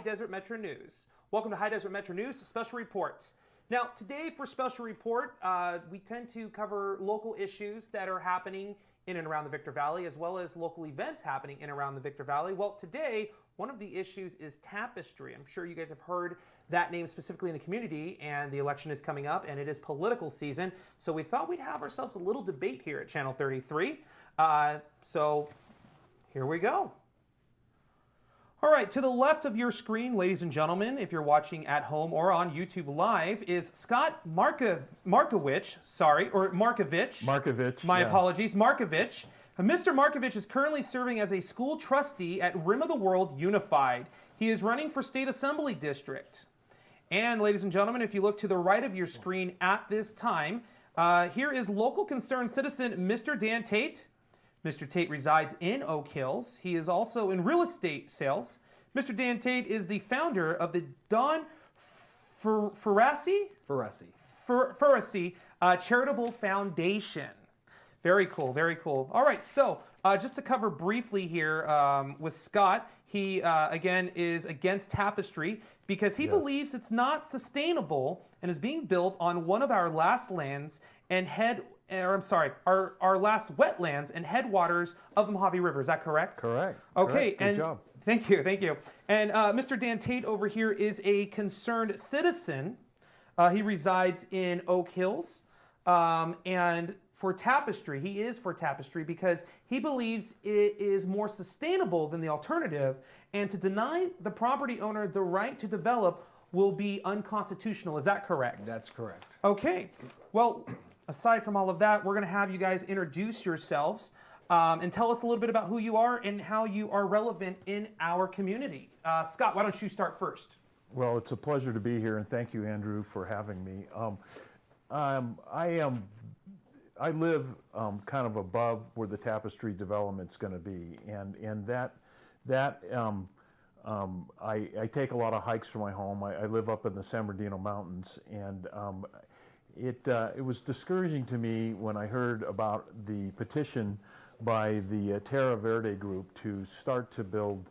Desert Metro News. Welcome to High Desert Metro News Special Report. Now, today for Special Report, we tend to cover local issues that are happening in and around the Victor Valley, as well as local events happening in and around the Victor Valley. Well, today, one of the issues is Tapestry. I'm sure you guys have heard that name specifically in the community, and the election is coming up, and it is political season. So we thought we'd have ourselves a little debate here at Channel 33. So here we go. All right, to the left of your screen, ladies and gentlemen, if you're watching at home or on YouTube Live, is Scott Markovich. My apologies, Markovich. Mr. Markovich is currently serving as a school trustee at Rim of the World Unified. He is running for State Assembly District. And ladies and gentlemen, if you look to the right of your screen at this time, here is local concerned citizen Mr. Dan Tate. Mr. Tate resides in Oak Hills. He is also in real estate sales. Mr. Dan Tate is the founder of the Don Ferrasi Charitable Foundation. Very cool, very cool. All right, so just to cover briefly here with Scott, he again is against Tapestry because he believes it's not sustainable and is being built on one of our last lands and our last wetlands and headwaters of the Mojave River. Is that correct? Correct. Okay, Correct. Good job. Thank you, thank you. And Mr. Dan Tate over here is a concerned citizen. He resides in Oak Hills, and for Tapestry, he is for Tapestry because he believes it is more sustainable than the alternative, and to deny the property owner the right to develop will be unconstitutional. Is that correct? That's correct. Okay. Well, aside from all of that, we're going to have you guys introduce yourselves and tell us a little bit about who you are and how you are relevant in our community. Scott, why don't you start first? Well, it's a pleasure to be here, and thank you, Andrew, for having me. I live kind of above where the Tapestry development's going to be, and I take a lot of hikes from my home. I live up in the San Bernardino Mountains, and it was discouraging to me when I heard about the petition by the Caravella group to start to build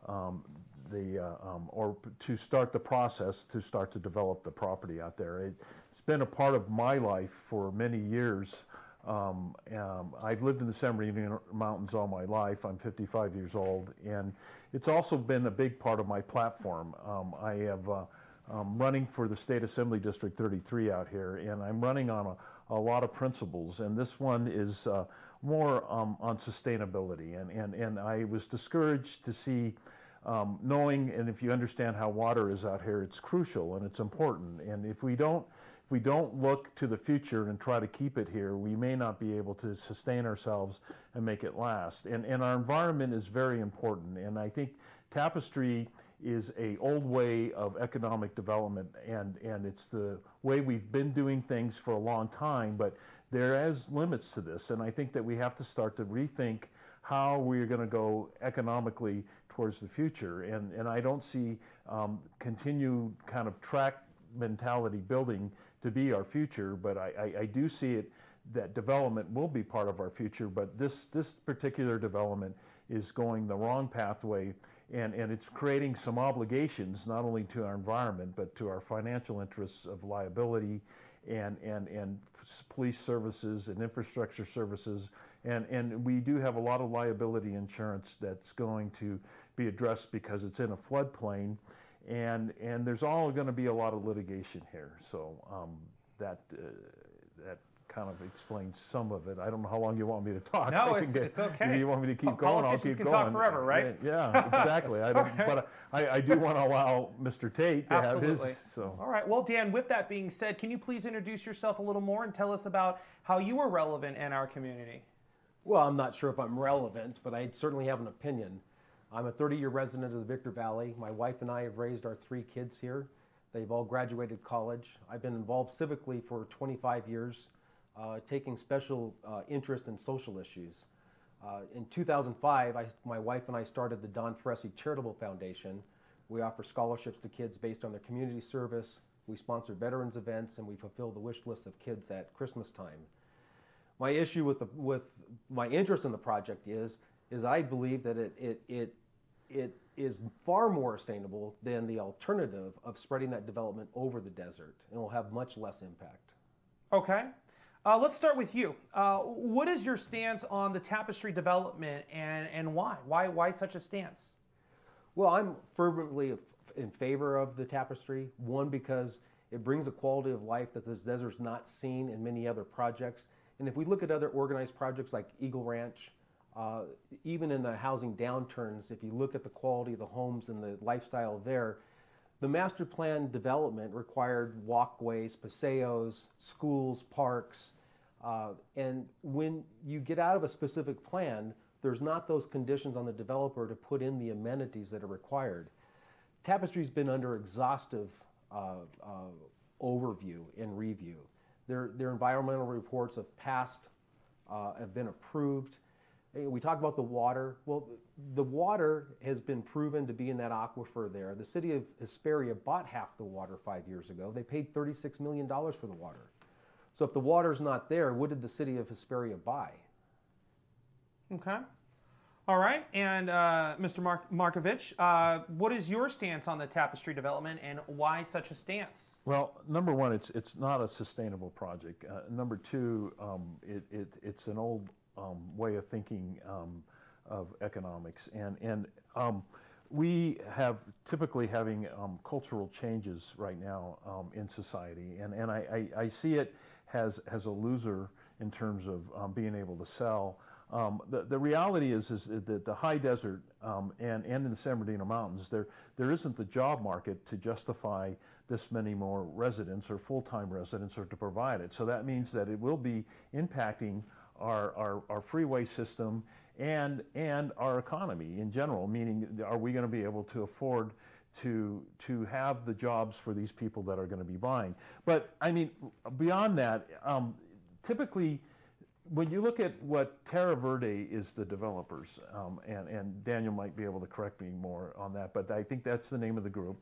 or to start the process to start to develop the property out there. It's been a part of my life for many years. I've lived in the San Bernardino Mountains all my life. I'm 55 years old, and it's also been a big part of my platform. I have running for the State Assembly District 33 out here, and I'm running on a lot of principles, and this one is more on sustainability. And I was discouraged to see, knowing, and if you understand how water is out here, it's crucial and it's important. And if we don't look to the future and try to keep it here, we may not be able to sustain ourselves and make it last. And our environment is very important. And I think Tapestry is an old way of economic development, and it's the way we've been doing things for a long time, but there is limits to this. And I think that we have to start to rethink how we're going to go economically towards the future. And I don't see continued kind of track mentality building to be our future, but I do see it that development will be part of our future, but this particular development is going the wrong pathway, and it's creating some obligations not only to our environment but to our financial interests of liability and police services and infrastructure services, and we do have a lot of liability insurance that's going to be addressed because it's in a floodplain. And there's all going to be a lot of litigation here, so that kind of explains some of it. I don't know how long you want me to talk. No, it's okay. If you want me to keep going, I'll keep going. Talk forever, right? Yeah, exactly. But I do want to allow Mr. Tate to Absolutely. have his. So. All right. Well, Dan, with that being said, can you please introduce yourself a little more and tell us about how you are relevant in our community? Well, I'm not sure if I'm relevant, but I certainly have an opinion. I'm a 30-year resident of the Victor Valley. My wife and I have raised our 3 kids here. They've all graduated college. I've been involved civically for 25 years, taking special interest in social issues. In 2005, my wife and I started the Don Ferrasi Charitable Foundation. We offer scholarships to kids based on their community service. We sponsor veterans events, and we fulfill the wish list of kids at Christmas time. My issue with my interest in the project is I believe that it it is far more sustainable than the alternative of spreading that development over the desert, and will have much less impact. Okay. Let's start with you. What is your stance on the Tapestry development, and why? Why such a stance? Well, I'm fervently in favor of the Tapestry. One, because it brings a quality of life that this desert's not seen in many other projects. And if we look at other organized projects like Eagle Ranch, even in the housing downturns, if you look at the quality of the homes and the lifestyle there, the master plan development required walkways, paseos, schools, parks, and when you get out of a specific plan, there's not those conditions on the developer to put in the amenities that are required. Tapestry's been under exhaustive overview and review. Their environmental reports have been approved. We talk about the water. Well, the water has been proven to be in that aquifer there. The city of Hesperia bought half the water 5 years ago. They paid $36 million for the water. So if the water's not there, what did the city of Hesperia buy? Okay. All right. And Mr. Markovich, what is your stance on the Tapestry development, and why such a stance? Well, number one, it's not a sustainable project. Number two, it's an old way of thinking of economics, and we have typically having cultural changes right now in society, and I see it as a loser in terms of being able to sell. The reality is that the high desert and in the San Bernardino Mountains, there isn't the job market to justify this many more residents or full-time residents, or to provide it. So that means that it will be impacting our freeway system and our economy in general, meaning are we going to be able to afford to have the jobs for these people that are going to be buying. But I mean, beyond that, typically when you look at what Terra Verde is, the developers, and Daniel might be able to correct me more on that, but I think that's the name of the group.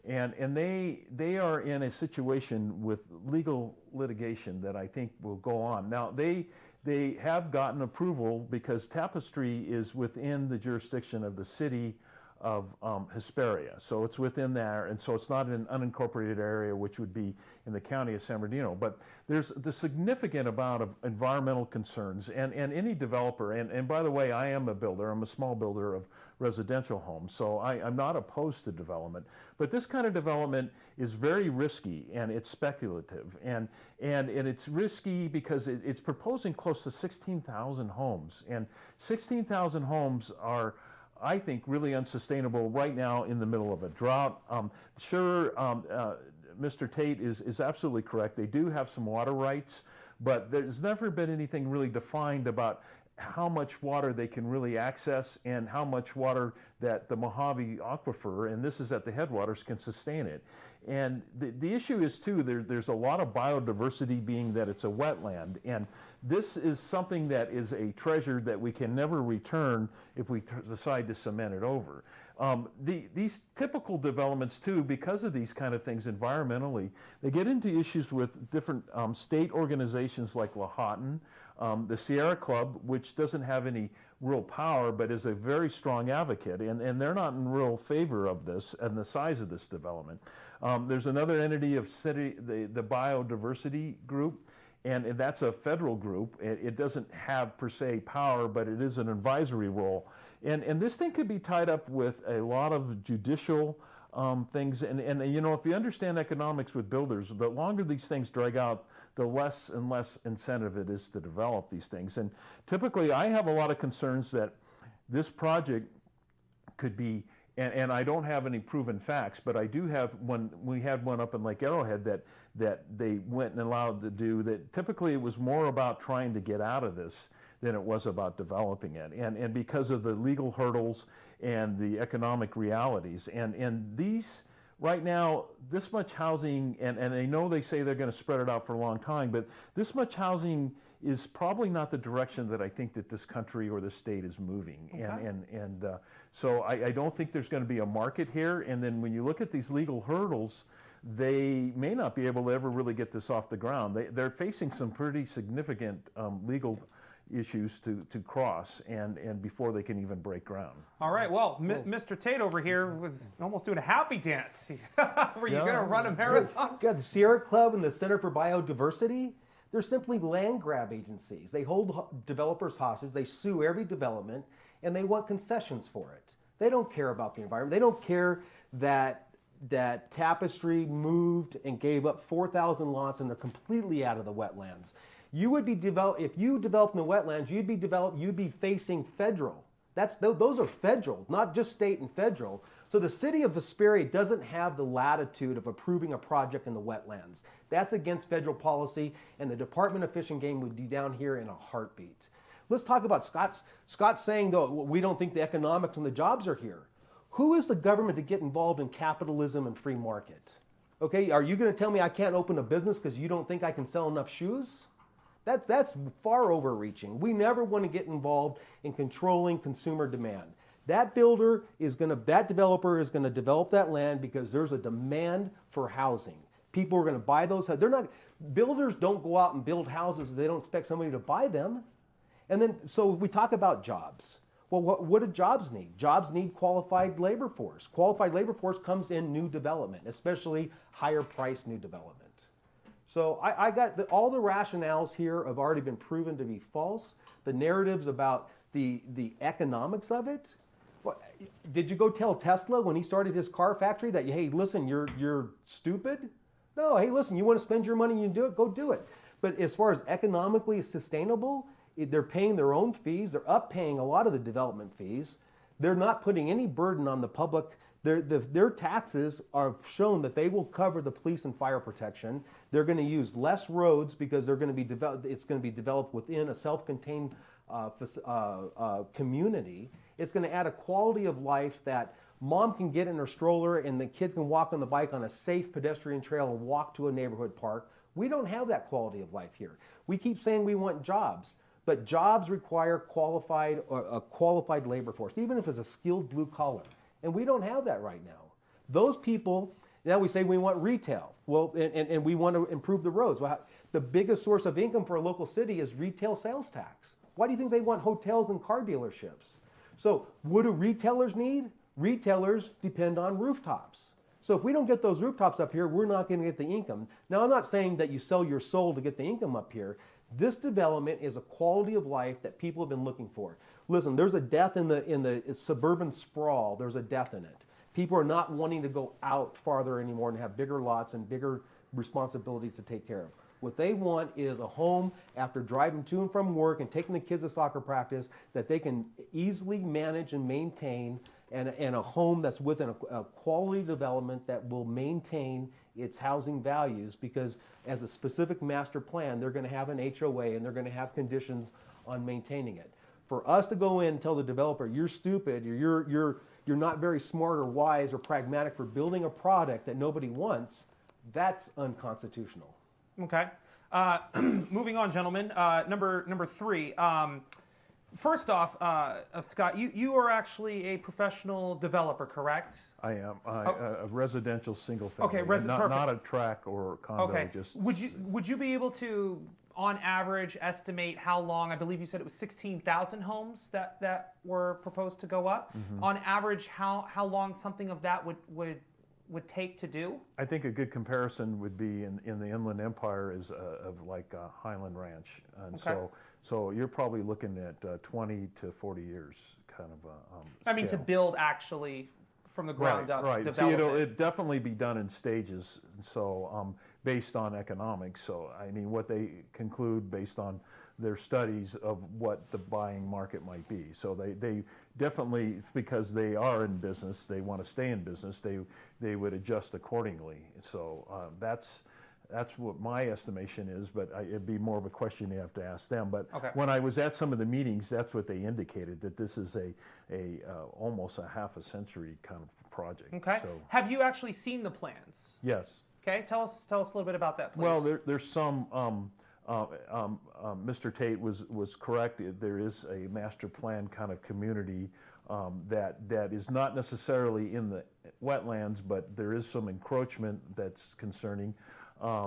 And they are in a situation with legal litigation that I think will go on. Now they have gotten approval because Tapestry is within the jurisdiction of the city of Hesperia. So it's within there, and so it's not an unincorporated area, which would be in the county of San Bernardino. But there's the significant amount of environmental concerns, and any developer, and by the way, I am a builder, I'm a small builder of residential homes, so I'm not opposed to development. But this kind of development is very risky, and it's speculative, and it's risky because it's proposing close to 16,000 homes, and 16,000 homes are, I think, really unsustainable right now in the middle of a drought. Mr. Tate is absolutely correct. They do have some water rights, but there's never been anything really defined about how much water they can really access and how much water that the Mojave Aquifer, and this is at the headwaters, can sustain it. And the issue is, too, there's a lot of biodiversity, being that it's a wetland, and this is something that is a treasure that we can never return if we decide to cement it over. These typical developments, too, because of these kind of things environmentally, they get into issues with different state organizations like Lahontan, the Sierra Club, which doesn't have any real power but is a very strong advocate, and they're not in real favor of this and the size of this development. There's another entity of city, the Biodiversity Group, and that's a federal group. It doesn't have per se power, but it is an advisory role. And this thing could be tied up with a lot of judicial things. And you know, if you understand economics with builders, the longer these things drag out, the less and less incentive it is to develop these things. And typically, I have a lot of concerns that this project could be, and I don't have any proven facts, but I do have one. We had one up in Lake Arrowhead that they went and allowed to do that. Typically, it was more about trying to get out of this than it was about developing it, and because of the legal hurdles and the economic realities, and these right now, this much housing, and they know they say they're going to spread it out for a long time, but this much housing is probably not the direction that I think that this country or the state is moving. Okay. So I don't think there's going to be a market here. And then when you look at these legal hurdles, they may not be able to ever really get this off the ground. They're facing some pretty significant legal issues to cross and before they can even break ground. All right, well, Mr. Tate over here was almost doing a happy dance. Were you going to run a marathon? Got the Sierra Club and the Center for Biodiversity. They're simply land grab agencies. They hold developers hostage, they sue every development, and they want concessions for it. They don't care about the environment. They don't care that Tapestry moved and gave up 4,000 lots and they're completely out of the wetlands. You would be if you develop in the wetlands, you'd be facing federal. Those are federal, not just state and federal. So the city of Vesperia doesn't have the latitude of approving a project in the wetlands. That's against federal policy, and the Department of Fish and Game would be down here in a heartbeat. Let's talk about Scott's saying, though, we don't think the economics and the jobs are here. Who is the government to get involved in capitalism and free market? Okay, are you going to tell me I can't open a business because you don't think I can sell enough shoes? That's far overreaching. We never want to get involved in controlling consumer demand. That developer is going to develop that land because there's a demand for housing. People are going to buy those. Builders don't go out and build houses if they don't expect somebody to buy them. And then, so we talk about jobs. Well, what do jobs need? Jobs need qualified labor force. Qualified labor force comes in new development, especially higher priced new development. So I got all the rationales here have already been proven to be false. The narratives about the economics of it. Did you go tell Tesla when he started his car factory that, hey, listen, you're stupid? No, hey, listen, you want to spend your money and you do it, go do it. But as far as economically sustainable, they're paying their own fees. They're uppaying a lot of the development fees. They're not putting any burden on the public. Their taxes are shown that they will cover the police and fire protection. They're going to use less roads because they're going to be it's going to be developed within a self-contained community. It's going to add a quality of life that mom can get in her stroller and the kid can walk on the bike on a safe pedestrian trail and walk to a neighborhood park. We don't have that quality of life here. We keep saying we want jobs, but jobs require a qualified labor force, even if it's a skilled blue collar. And we don't have that right now. Those people, now we say we want retail. Well, and we want to improve the roads. Well, the biggest source of income for a local city is retail sales tax. Why do you think they want hotels and car dealerships? So what do retailers need? Retailers depend on rooftops. So if we don't get those rooftops up here, we're not going to get the income. Now, I'm not saying that you sell your soul to get the income up here. This development is a quality of life that people have been looking for. Listen, there's a death in the suburban sprawl. There's a death in it. People are not wanting to go out farther anymore and have bigger lots and bigger responsibilities to take care of. What they want is a home after driving to and from work and taking the kids to soccer practice that they can easily manage and maintain, and a home that's within a quality development that will maintain its housing values, because as a specific master plan, they're going to have an HOA and they're going to have conditions on maintaining it. For us to go in and tell the developer, you're stupid, you're not very smart or wise or pragmatic for building a product that nobody wants, that's unconstitutional. Okay. Moving on, gentlemen. Number three. First off, Scott, you are actually a professional developer, correct? I am a residential single family. Okay, not a tract or condo. Okay. Just would you be able to, on average, estimate how long? I believe you said it was 16,000 homes that were proposed to go up. Mm-hmm. On average, how long something of that would take to do? I think a good comparison would be in the Inland Empire is of like a Highland Ranch, and okay. So you're probably looking at 20 to 40 years, kind of. I mean, to build actually from the ground up. Right. See, it'd definitely be done in stages. So based on economics. So I mean, what they conclude based on their studies of what the buying market might be. So they definitely, because they are in business, they want to stay in business, they would adjust accordingly. So that's what my estimation is, but it'd be more of a question you have to ask them. But okay. When I was at some of the meetings, that's what they indicated, that this is a almost a half a century kind of project. Okay. So, have you actually seen the plans? Yes. Okay. Tell us a little bit about that, please. Well, there's some. Mr. Tate was correct. There is a master plan kind of community that is not necessarily in the wetlands, but there is some encroachment that's concerning.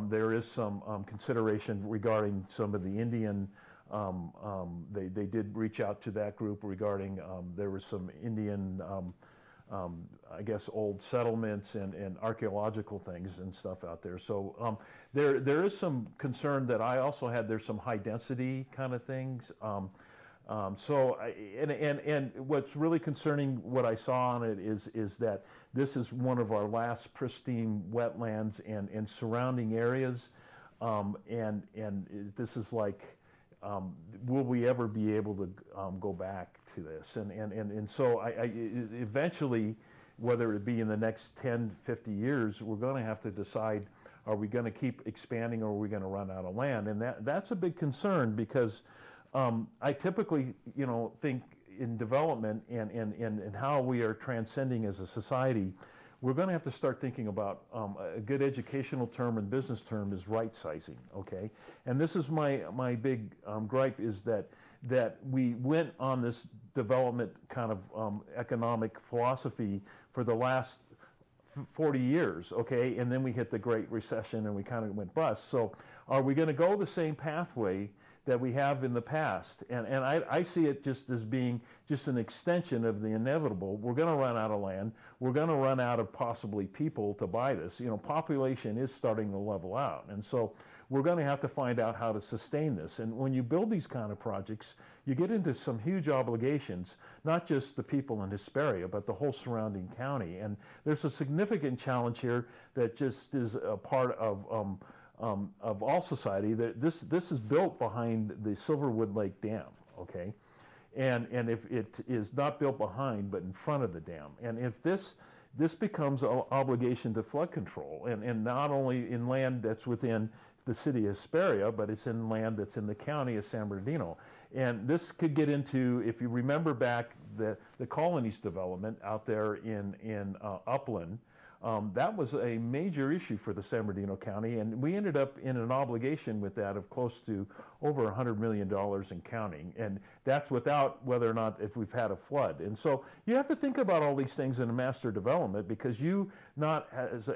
There is some consideration regarding some of the Indian They did reach out to that group regarding there was some Indian, I guess, old settlements and archaeological things and stuff out there. So there is some concern that I also had. There's some high density kind of things. And what's really concerning, what I saw on it is that this is one of our last pristine wetlands and surrounding areas, and this is like, will we ever be able to go back to this? And so eventually, whether it be in the next 10, 50 years, we're going to have to decide, are we going to keep expanding or are we going to run out of land? And that's a big concern, because I typically, think in development and how we are transcending as a society, we're going to have to start thinking about a good educational term and business term is right sizing, okay? And this is my big gripe, is that we went on this development kind of economic philosophy for the last 40 years, okay? And then we hit the Great Recession and we kind of went bust. So are we going to go the same pathway that we have in the past? And I see it just as being just an extension of the inevitable. We're going to run out of land. We're going to run out of possibly people to buy this. Population is starting to level out. And so we're going to have to find out how to sustain this. And when you build these kind of projects, you get into some huge obligations, not just the people in Hesperia, but the whole surrounding county. And there's a significant challenge here that just is a part of all society. That this is built behind the Silverwood Lake Dam, okay? And if it is not built behind, but in front of the dam, and if this becomes an obligation to flood control, and not only in land that's within the city of Hesperia, but it's in land that's in the county of San Bernardino. And this could get into, if you remember back, the colonies development out there in Upland. That was a major issue for the San Bernardino County, and we ended up in an obligation with that of close to over $100 million in counting, and that's without whether or not if we've had a flood. And so you have to think about all these things in a master development, because you as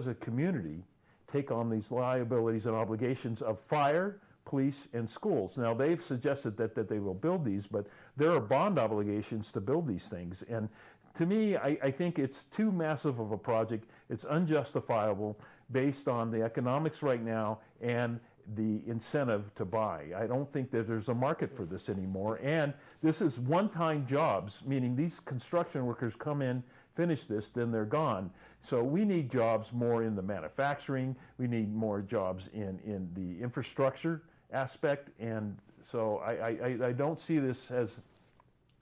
a community take on these liabilities and obligations of fire, police, and schools. Now, they've suggested that they will build these, but there are bond obligations to build these things. And to me, I think it's too massive of a project. It's unjustifiable based on the economics right now and the incentive to buy. I don't think that there's a market for this anymore. And this is one-time jobs, meaning these construction workers come in, finish this, then they're gone. So we need jobs more in the manufacturing. We need more jobs in the infrastructure aspect. And so I don't see this as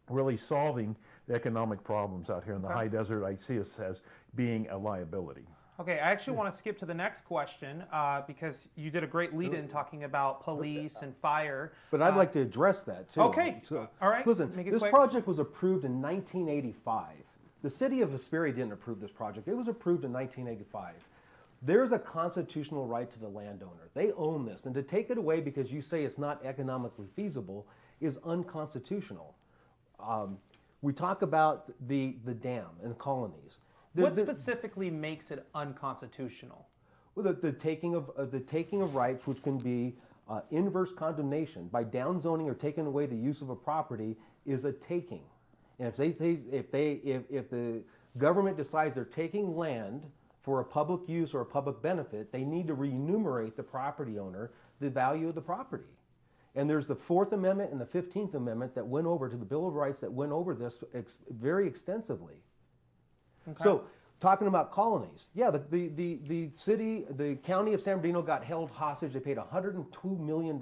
really solving the economic problems out here in the high desert. I see us as being a liability. Okay, I actually want to skip to the next question because you did a great lead-in talking about police and fire. But I'd like to address that too. Okay, all right. Listen, this project was approved in 1985. The city of Hesperia didn't approve this project. It was approved in 1985. There's a constitutional right to the landowner. They own this, and to take it away because you say it's not economically feasible is unconstitutional. We talk about the dam and the colonies. What specifically makes it unconstitutional? Well, the taking of rights, which can be inverse condemnation by downzoning or taking away the use of a property, is a taking. And if the government decides they're taking land for a public use or a public benefit, they need to remunerate the property owner the value of the property. And there's the 4th Amendment and the 15th Amendment that went over to the Bill of Rights that went over this very extensively. Okay. So, talking about colonies, yeah, the county of San Bernardino got held hostage. They paid $102 million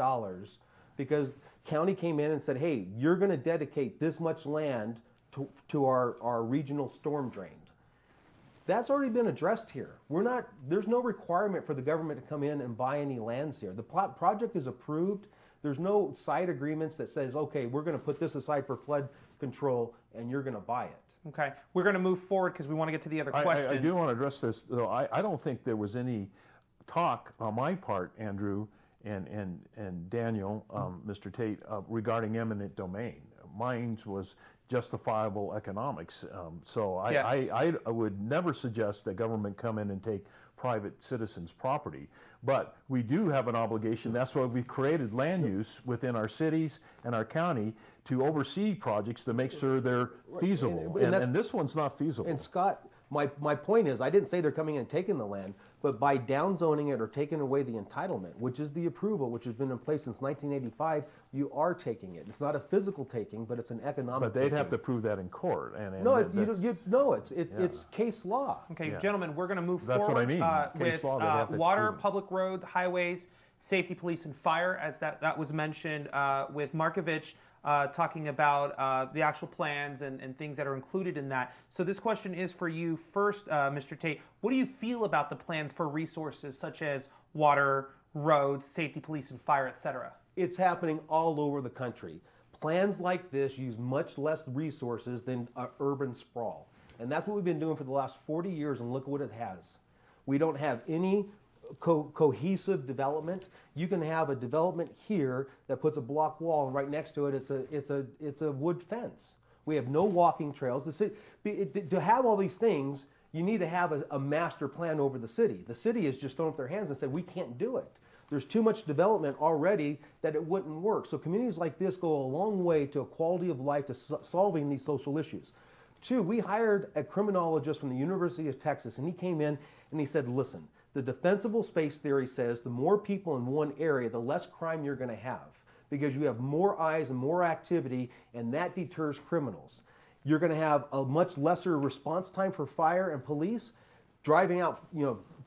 because county came in and said, hey, you're going to dedicate this much land to our regional storm drain. That's already been addressed here. There's no requirement for the government to come in and buy any lands here. The project is approved. There's no side agreements that says, okay, we're going to put this aside for flood control and you're going to buy it. Okay, we're going to move forward because we want to get to the other questions. I do want to address this, though. I don't think there was any talk on my part, Andrew and Daniel, Mr. Tate, regarding eminent domain. Mine was justifiable economics. So I would never suggest that government come in and take private citizens' property. But we do have an obligation, that's why we created land use within our cities and our county to oversee projects to make sure they're feasible. And this one's not feasible. And Scott, my point is, I didn't say they're coming in and taking the land, but by downzoning it or taking away the entitlement, which is the approval, which has been in place since 1985, you are taking it. It's not a physical taking, but it's an economic But they'd taking. have to prove that in court. It's case law. Okay, Yeah. gentlemen, we're going to move That's forward what I mean. Case with law, they'd have to water, prove it. public road, highways, safety, police, and fire, as that was mentioned with Markovich. Talking about the actual plans and things that are included in that. So this question is for you first, Mr. Tate. What do you feel about the plans for resources such as water, roads, safety, police, and fire, etc.? It's happening all over the country. Plans like this use much less resources than urban sprawl. And that's what we've been doing for the last 40 years, and look at what it has. We don't have any cohesive development. You can have a development here that puts a block wall, and right next to it, it's a wood fence. We have no walking trails. To have all these things, you need to have a master plan over the city. The city has just thrown up their hands and said, we can't do it. There's too much development already that it wouldn't work. So communities like this go a long way to a quality of life, to solving these social issues. Two, we hired a criminologist from the University of Texas, and he came in and he said, listen, the defensible space theory says the more people in one area, the less crime you're going to have, because you have more eyes and more activity, and that deters criminals. You're going to have a much lesser response time for fire and police. Driving out,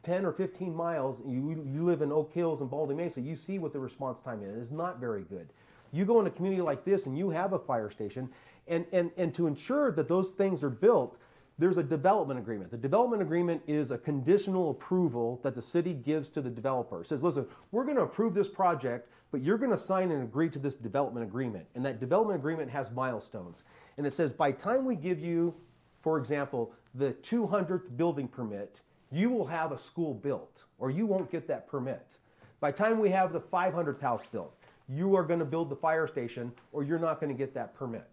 10 or 15 miles, you live in Oak Hills and Baldy Mesa, you see what the response time is. It's not very good. You go in a community like this and you have a fire station, and to ensure that those things are built, there's a development agreement. The development agreement is a conditional approval that the city gives to the developer. It says, listen, we're going to approve this project, but you're going to sign and agree to this development agreement. And that development agreement has milestones. And it says, by time we give you, for example, the 200th building permit, you will have a school built, or you won't get that permit. By the time we have the 500th house built, you are going to build the fire station, or you're not going to get that permit.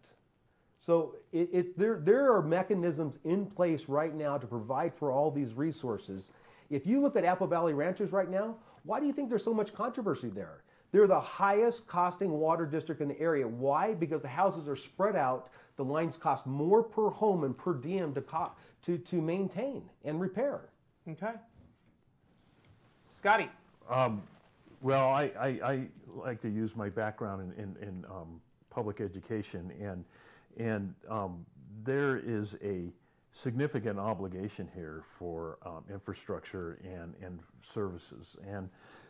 So there are mechanisms in place right now to provide for all these resources. If you look at Apple Valley Ranches right now, why do you think there's so much controversy there? They're the highest costing water district in the area. Why? Because the houses are spread out. The lines cost more per home and per diem to maintain and repair. Okay. Scotty. Well, I like to use my background in public education, and there is a significant obligation here for infrastructure and services, and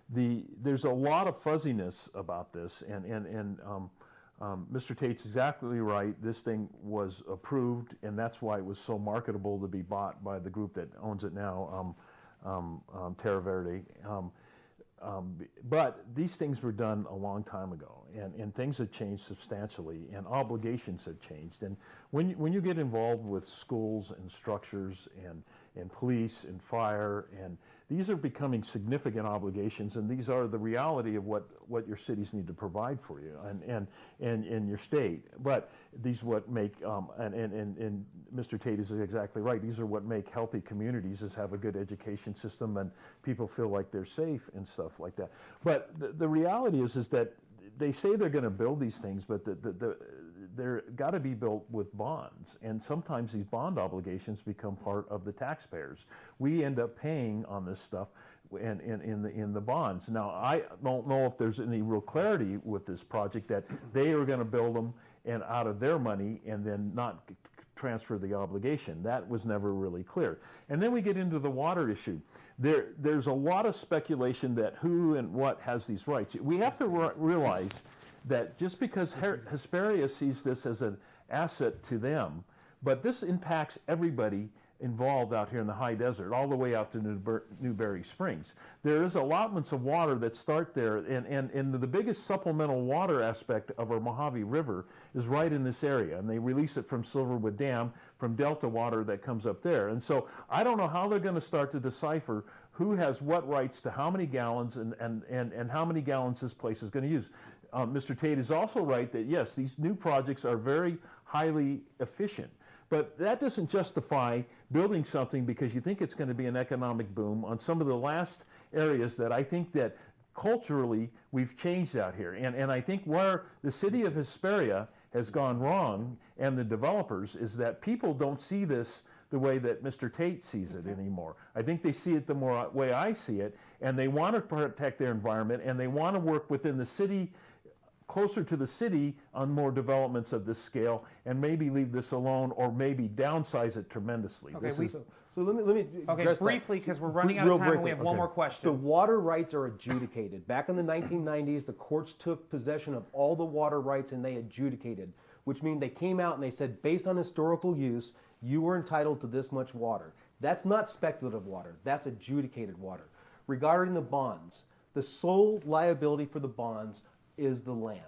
there's a lot of fuzziness about this, and Mr. Tate's exactly right. This thing was approved, and that's why it was so marketable to be bought by the group that owns it now, Caravella. But these things were done a long time ago, and things have changed substantially, and obligations have changed. And when you get involved with schools and structures and police and fire, and these are becoming significant obligations, and these are the reality of what your cities need to provide for you and your state. But these what make and Mr. Tate is exactly right. These are what make healthy communities, is have a good education system and people feel like they're safe and stuff like that. But the reality is that they say they're going to build these things, but they're got to be built with bonds, and sometimes these bond obligations become part of the taxpayers. We end up paying on this stuff in the bonds. Now, I don't know if there's any real clarity with this project that they are going to build them and out of their money and then not transfer the obligation. That was never really clear. And then we get into the water issue. There's a lot of speculation that who and what has these rights. We have to realize that just because Hesperia sees this as an asset to them, but this impacts everybody involved out here in the high desert, all the way out to Newberry Springs. There is allotments of water that start there, and the biggest supplemental water aspect of our Mojave River is right in this area, and they release it from Silverwood Dam, from Delta water that comes up there. And so I don't know how they're going to start to decipher who has what rights to how many gallons and how many gallons this place is going to use. Mr. Tate is also right that, yes, these new projects are very highly efficient, But that doesn't justify building something because you think it's going to be an economic boom on some of the last areas that I think that culturally we've changed out here. And I think where the city of Hesperia has gone wrong and the developers is that people don't see this the way that Mr. Tate sees it anymore. I think they see it the more way I see it, and they want to protect their environment, and they want to work within the city, closer to the city on more developments of this scale, and maybe leave this alone or maybe downsize it tremendously. Okay, so let me address briefly, because we're running out of time and we have one more question. The water rights are adjudicated. Back in the 1990s, the courts took possession of all the water rights and they adjudicated, which means they came out and they said, based on historical use, you were entitled to this much water. That's not speculative water. That's adjudicated water. Regarding the bonds, the sole liability for the bonds is the land.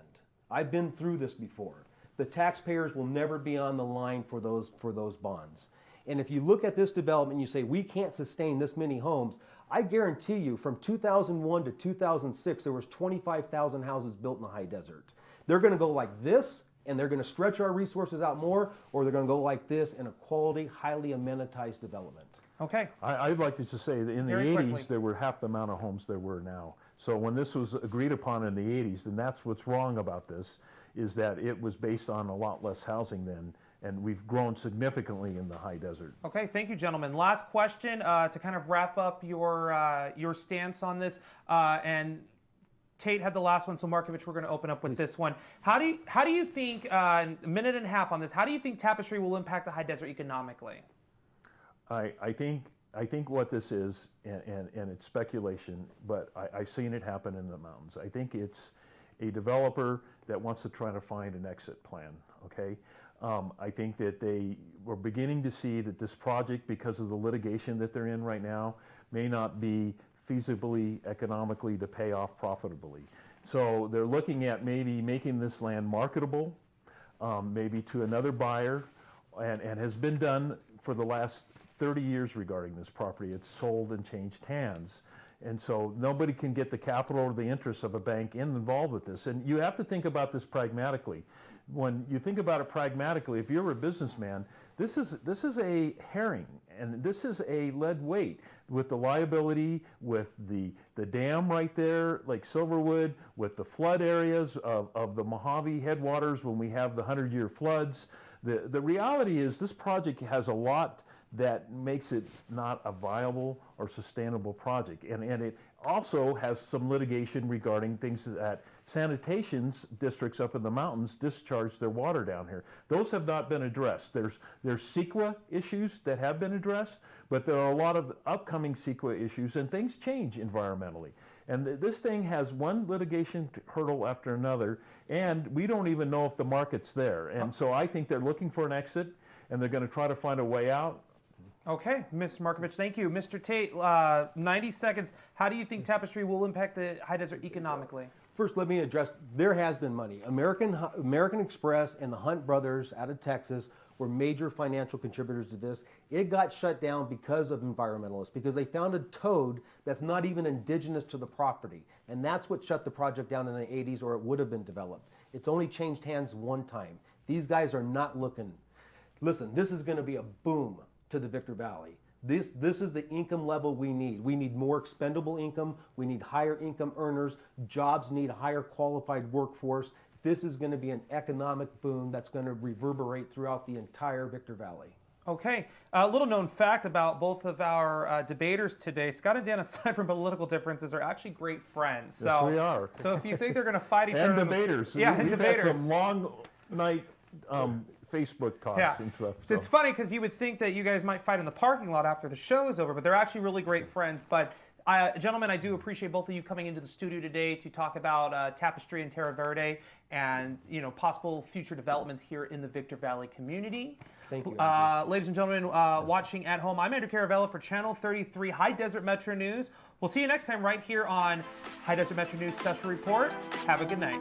I've been through this before. The taxpayers will never be on the line for those bonds. And if you look at this development and you say, we can't sustain this many homes, I guarantee you from 2001 to 2006, there was 25,000 houses built in the high desert. They're going to go like this, and they're going to stretch our resources out more, or they're going to go like this in a quality, highly amenitized development. Okay. I'd like to just say that in the Very 80s, quickly. there were half the amount of homes there were now. So when this was agreed upon in the 80s, and that's what's wrong about this, is that it was based on a lot less housing then, and we've grown significantly in the high desert. Okay, thank you, gentlemen. Last question to kind of wrap up your stance on this, and Tate had the last one, so Markovich, we're going to open up with this one. How do you think, a minute and a half on this, how do you think Tapestry will impact the high desert economically? I think what this is, and it's speculation, but I've seen it happen in the mountains. I think it's a developer that wants to try to find an exit plan, okay? I think that they were beginning to see that this project, because of the litigation that they're in right now, may not be feasibly, economically to pay off profitably. So they're looking at maybe making this land marketable, maybe to another buyer, and has been done for the last 30 years regarding this property. It's sold and changed hands. And so nobody can get the capital or the interest of a bank involved with this. And you have to think about this pragmatically. When you think about it pragmatically, if you're a businessman, this is a herring, and this is a lead weight with the liability, with the dam right there, Lake Silverwood, with the flood areas of the Mojave headwaters when we have the 100-year floods. The reality is this project has a lot that makes it not a viable or sustainable project. And it also has some litigation regarding things that sanitation districts up in the mountains discharge their water down here. Those have not been addressed. There's CEQA issues that have been addressed, but there are a lot of upcoming CEQA issues, and things change environmentally. And this thing has one litigation hurdle after another, and we don't even know if the market's there. And so I think they're looking for an exit, and they're going to try to find a way out. Okay, Mr. Markovich, thank you. Mr. Tate, 90 seconds. How do you think Tapestry will impact the high desert economically? First, let me address, there has been money. American Express and the Hunt brothers out of Texas were major financial contributors to this. It got shut down because of environmentalists, because they found a toad that's not even indigenous to the property. And that's what shut the project down in the 80s, or it would have been developed. It's only changed hands one time. These guys are not looking. Listen, this is going to be a boom to the Victor Valley. This is the income level we need. We need more expendable income. We need higher income earners. Jobs need a higher qualified workforce. This is going to be an economic boom that's going to reverberate throughout the entire Victor Valley. Okay, a little known fact about both of our debaters today, Scott and Dan, aside from political differences, are actually great friends. Yes, we are. So if you think they're going to fight each other... And debaters. Yeah, and We've debaters. had some long night Facebook talks and stuff. So. It's funny because you would think that you guys might fight in the parking lot after the show is over, but they're actually really great friends. But gentlemen, I do appreciate both of you coming into the studio today to talk about Tapestry and Terra Verde and possible future developments here in the Victor Valley community. Thank you. Ladies and gentlemen watching at home, I'm Andrew Caravella for Channel 33 High Desert Metro News. We'll see you next time right here on High Desert Metro News Special Report. Have a good night.